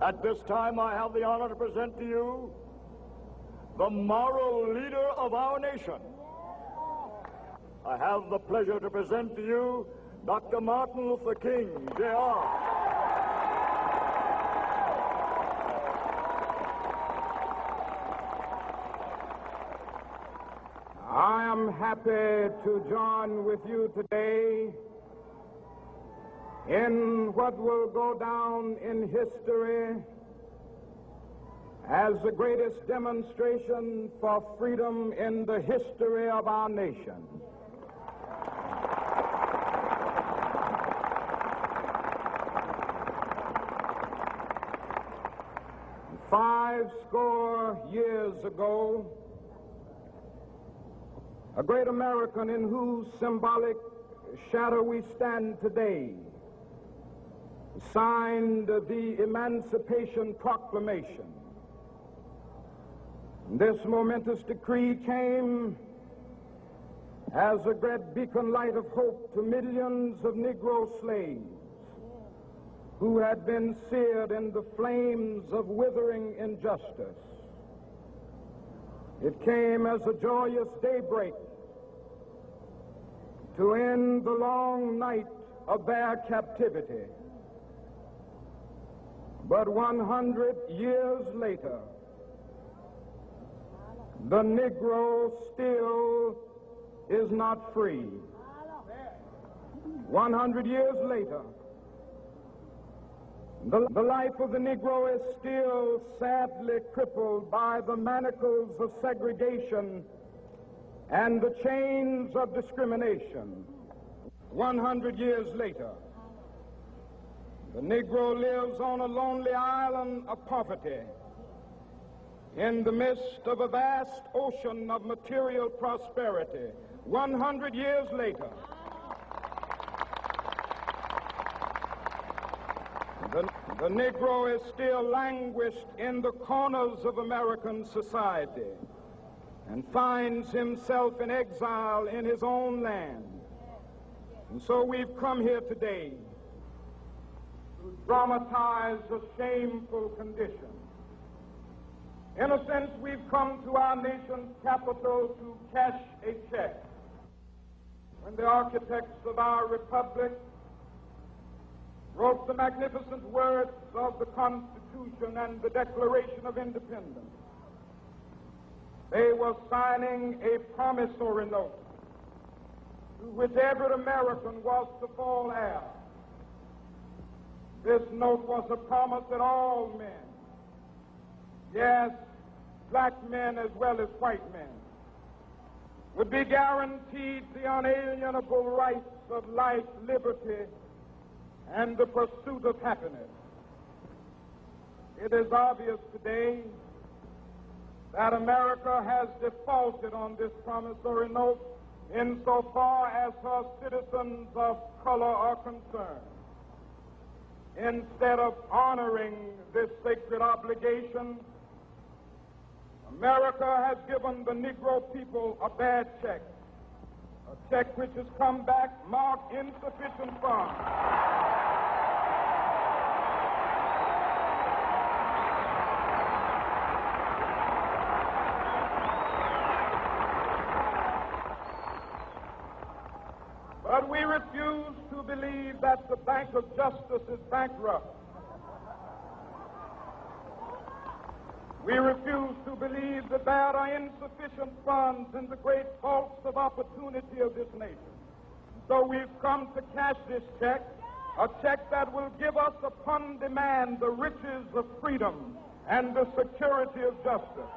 At this time, I have the honor to present to you the moral leader of our nation. I have the pleasure to present to you Dr. Martin Luther King, Jr. I am happy to join with you today in what will go down in history as the greatest demonstration for freedom in the history of our nation. Five score years ago, a great American in whose symbolic shadow we stand today signed the Emancipation Proclamation. This momentous decree came as a great beacon light of hope to millions of Negro slaves who had been seared in the flames of withering injustice. It came as a joyous daybreak to end the long night of their captivity. But 100 years later, the Negro still is not free. 100 years later, the life of the Negro is still sadly crippled by the manacles of segregation and the chains of discrimination. 100 years later, the Negro lives on a lonely island of poverty in the midst of a vast ocean of material prosperity. 100 years later, the Negro is still languished in the corners of American society and finds himself in exile in his own land. And so we've come here today to dramatize a shameful condition. In a sense, we've come to our nation's capital to cash a check. When the architects of our republic wrote the magnificent words of the Constitution and the Declaration of Independence, they were signing a promissory note to which every American was to fall heir. This note was a promise that all men, yes, black men as well as white men, would be guaranteed the unalienable rights of life, liberty, and the pursuit of happiness. It is obvious today that America has defaulted on this promissory note insofar as her citizens of color are concerned. Instead of honoring this sacred obligation, America has given the Negro people a bad check, a check which has come back marked insufficient funds. But we refuse to believe that the Bank of Justice is bankrupt. We refuse to believe that there are insufficient funds in the great vaults of opportunity of this nation. So we've come to cash this check, a check that will give us upon demand the riches of freedom and the security of justice.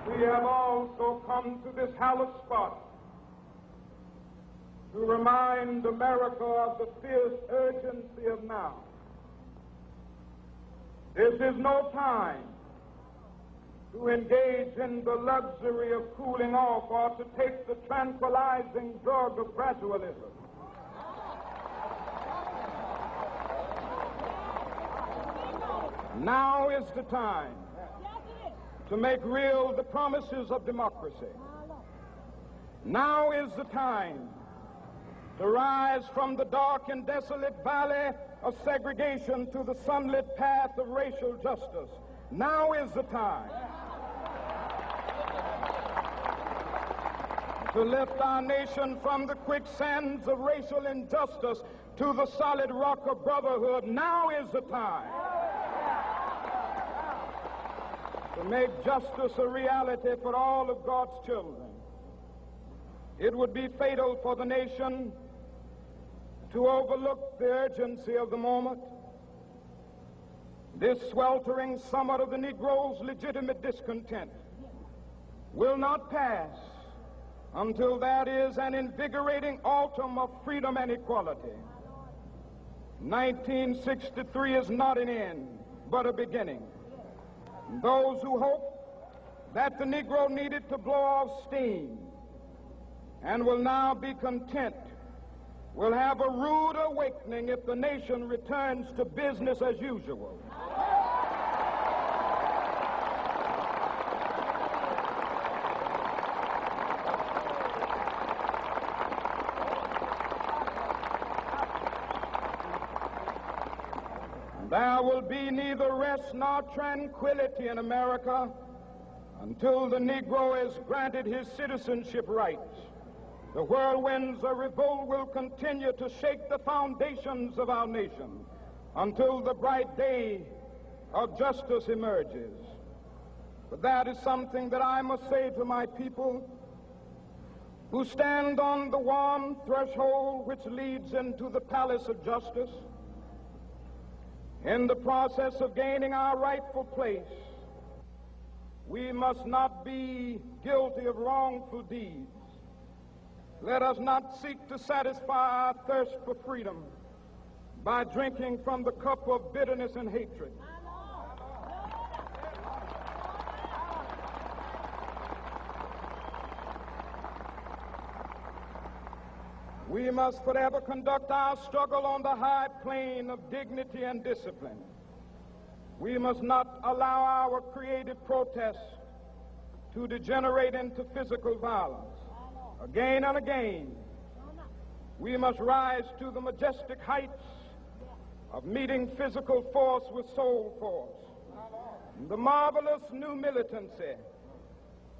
We have also come to this hallowed spot to remind America of the fierce urgency of now. This is no time to engage in the luxury of cooling off or to take the tranquilizing drug of gradualism. Now is the time to make real the promises of democracy. Now is the time to rise from the dark and desolate valley of segregation to the sunlit path of racial justice. Now is the time to lift our nation from the quicksands of racial injustice to the solid rock of brotherhood. Now is the time to make justice a reality for all of God's children. It would be fatal for the nation to overlook the urgency of the moment. This sweltering summit of the Negro's legitimate discontent will not pass until that is an invigorating autumn of freedom and equality. 1963 is not an end, but a beginning. Those who hope that the Negro needed to blow off steam and will now be content will have a rude awakening if the nation returns to business as usual. There will be neither rest nor tranquility in America until the Negro is granted his citizenship rights. The whirlwinds of revolt will continue to shake the foundations of our nation until the bright day of justice emerges. But that is something that I must say to my people who stand on the warm threshold which leads into the palace of justice. In the process of gaining our rightful place, we must not be guilty of wrongful deeds. Let us not seek to satisfy our thirst for freedom by drinking from the cup of bitterness and hatred. We must forever conduct our struggle on the high plane of dignity and discipline. We must not allow our creative protests to degenerate into physical violence. Again and again, we must rise to the majestic heights of meeting physical force with soul force. The marvelous new militancy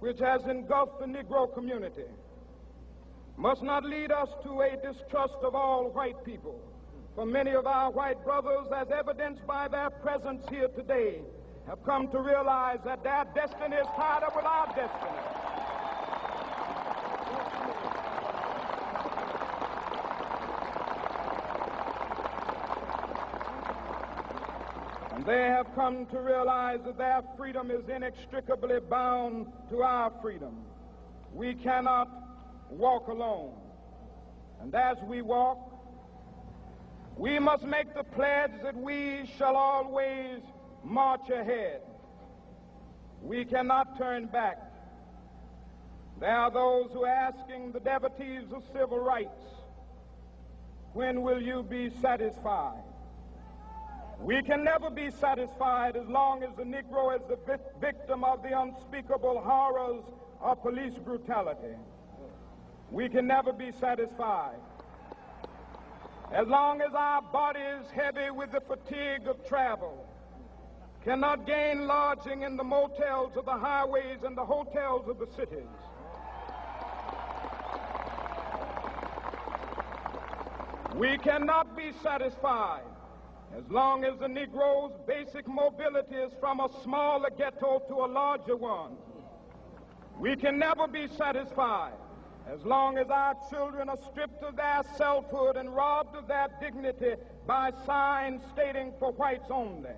which has engulfed the Negro community must not lead us to a distrust of all white people. For many of our white brothers, as evidenced by their presence here today, have come to realize that their destiny is tied up with our destiny. And they have come to realize that their freedom is inextricably bound to our freedom. We cannot walk alone. And as we walk, we must make the pledge that we shall always march ahead. We cannot turn back. There are those who are asking the devotees of civil rights, when will you be satisfied? We can never be satisfied as long as the Negro is the victim of the unspeakable horrors of police brutality. We can never be satisfied as long as our bodies, heavy with the fatigue of travel, cannot gain lodging in the motels of the highways and the hotels of the cities. We cannot be satisfied as long as the Negro's basic mobility is from a smaller ghetto to a larger one. We can never be satisfied as long as our children are stripped of their selfhood and robbed of their dignity by signs stating for whites only.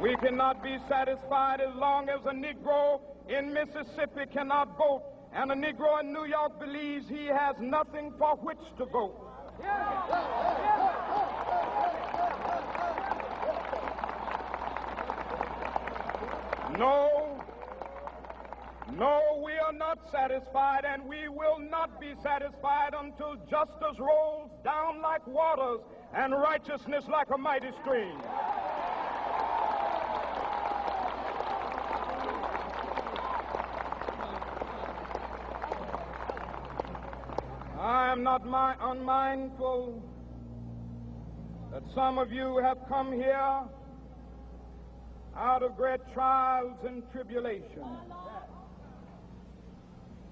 We cannot be satisfied as long as a Negro in Mississippi cannot vote and a Negro in New York believes he has nothing for which to vote. No, we are not satisfied, and we will not be satisfied until justice rolls down like waters and righteousness like a mighty stream. not unmindful that some of you have come here out of great trials and tribulations.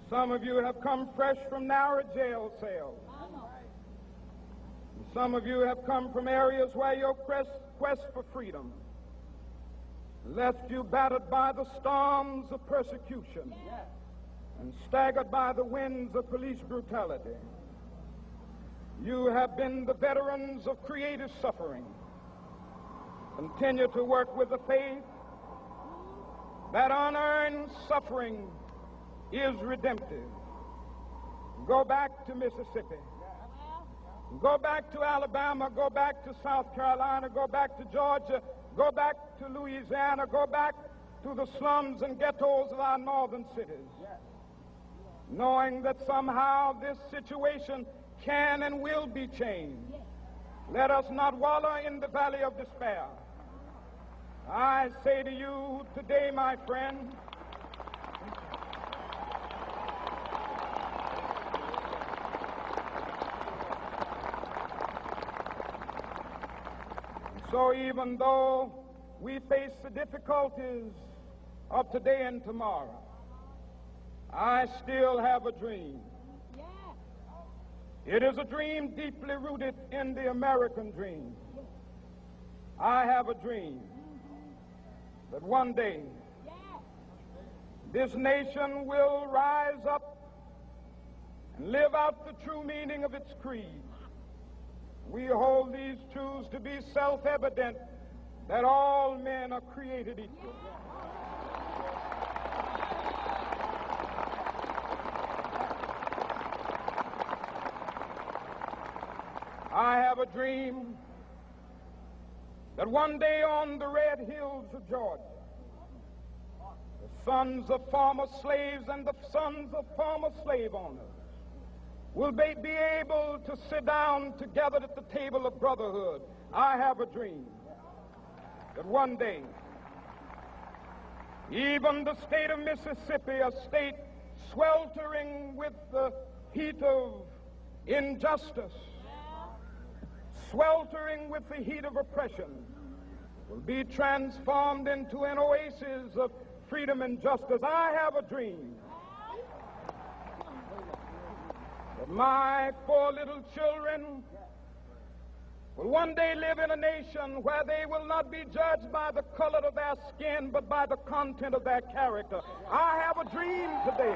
Some of you have come fresh from narrow jail cells. Some of you have come from areas where your quest for freedom left you battered by the storms of persecution and staggered by the winds of police brutality. You have been the veterans of creative suffering. Continue to work with the faith that unearned suffering is redemptive. Go back to Mississippi. Go back to Alabama. Go back to South Carolina. Go back to Georgia. Go back to Louisiana. Go back to the slums and ghettos of our northern cities. Knowing that somehow this situation can and will be changed. Let us not wallow in the valley of despair. I say to you today, my friend, so even though we face the difficulties of today and tomorrow, I still have a dream. It is a dream deeply rooted in the American dream. I have a dream that one day this nation will rise up and live out the true meaning of its creed. We hold these truths to be self-evident, that all men are created equal. I have a dream that one day on the red hills of Georgia, the sons of former slaves and the sons of former slave owners will be able to sit down together at the table of brotherhood. I have a dream that one day, even the state of Mississippi, a state sweltering with the heat of injustice, sweltering with the heat of oppression, will be transformed into an oasis of freedom and justice. I have a dream that my 4 little children will one day live in a nation where they will not be judged by the color of their skin, but by the content of their character. I have a dream today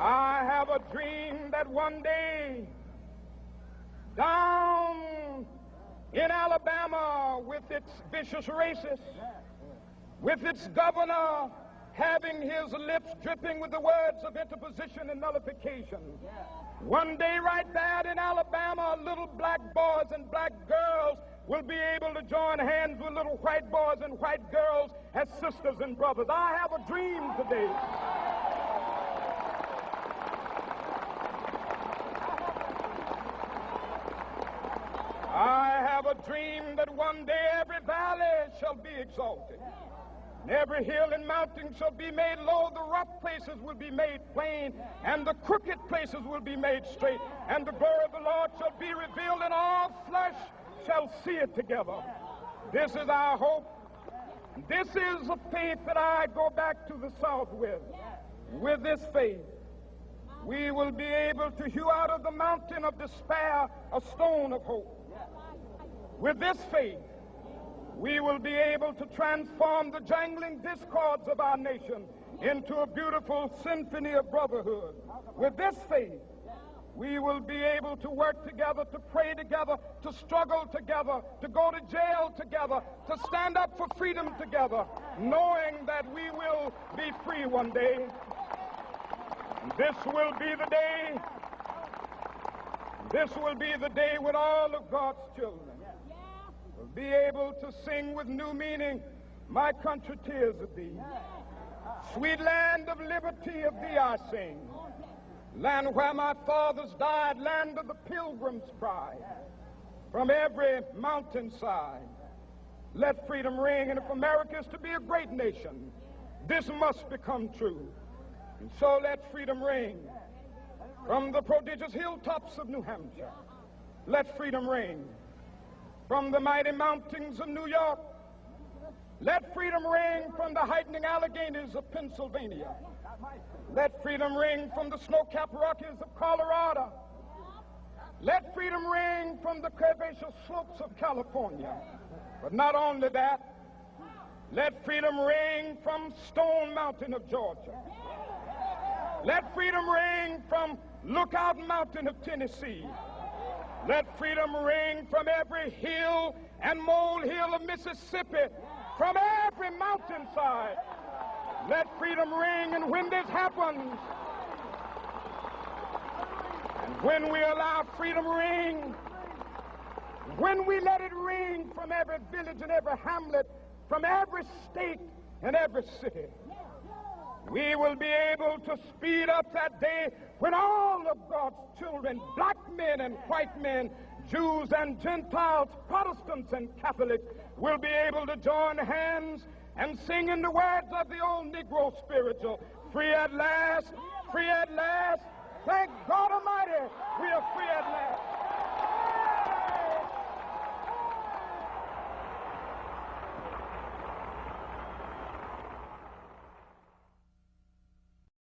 I have a dream that one day down in Alabama, with its vicious racists, with its governor having his lips dripping with the words of interposition and nullification, one day right there in Alabama, little black boys and black girls will be able to join hands with little white boys and white girls as sisters and brothers. I have a dream today that one day every valley shall be exalted, and every hill and mountain shall be made low. The rough places will be made plain, and the crooked places will be made straight, and the glory of the Lord shall be revealed, and all flesh shall see it together. This is our hope. This is a faith that I go back to the South with. With this faith, we will be able to hew out of the mountain of despair a stone of hope. With this faith, we will be able to transform the jangling discords of our nation into a beautiful symphony of brotherhood. With this faith, we will be able to work together, to pray together, to struggle together, to go to jail together, to stand up for freedom together, knowing that we will be free one day. This will be the day. This will be the day when all of God's children will be able to sing with new meaning, my country, tears of thee. Sweet land of liberty, of thee I sing. Land where my fathers died, land of the pilgrim's pride. From every mountainside, Let freedom ring, and if America is to be a great nation, this must become true. And so let freedom ring from the prodigious hilltops of New Hampshire. Let freedom ring from the mighty mountains of New York. Let freedom ring from the heightening Alleghenies of Pennsylvania. Let freedom ring from the snow-capped Rockies of Colorado. Let freedom ring from the curvaceous slopes of California. But not only that, let freedom ring from Stone Mountain of Georgia. Let freedom ring from Lookout Mountain of Tennessee. Let freedom ring from every hill and molehill of Mississippi, from every mountainside. Let freedom ring, and when this happens, and when we allow freedom ring, when we let it ring from every village and every hamlet, from every state and every city, we will be able to speed up that day when all of God's children, black men and white men, Jews and Gentiles, Protestants and Catholics, will be able to join hands and sing in the words of the old Negro spiritual, free at last, thank God Almighty, we are free at last.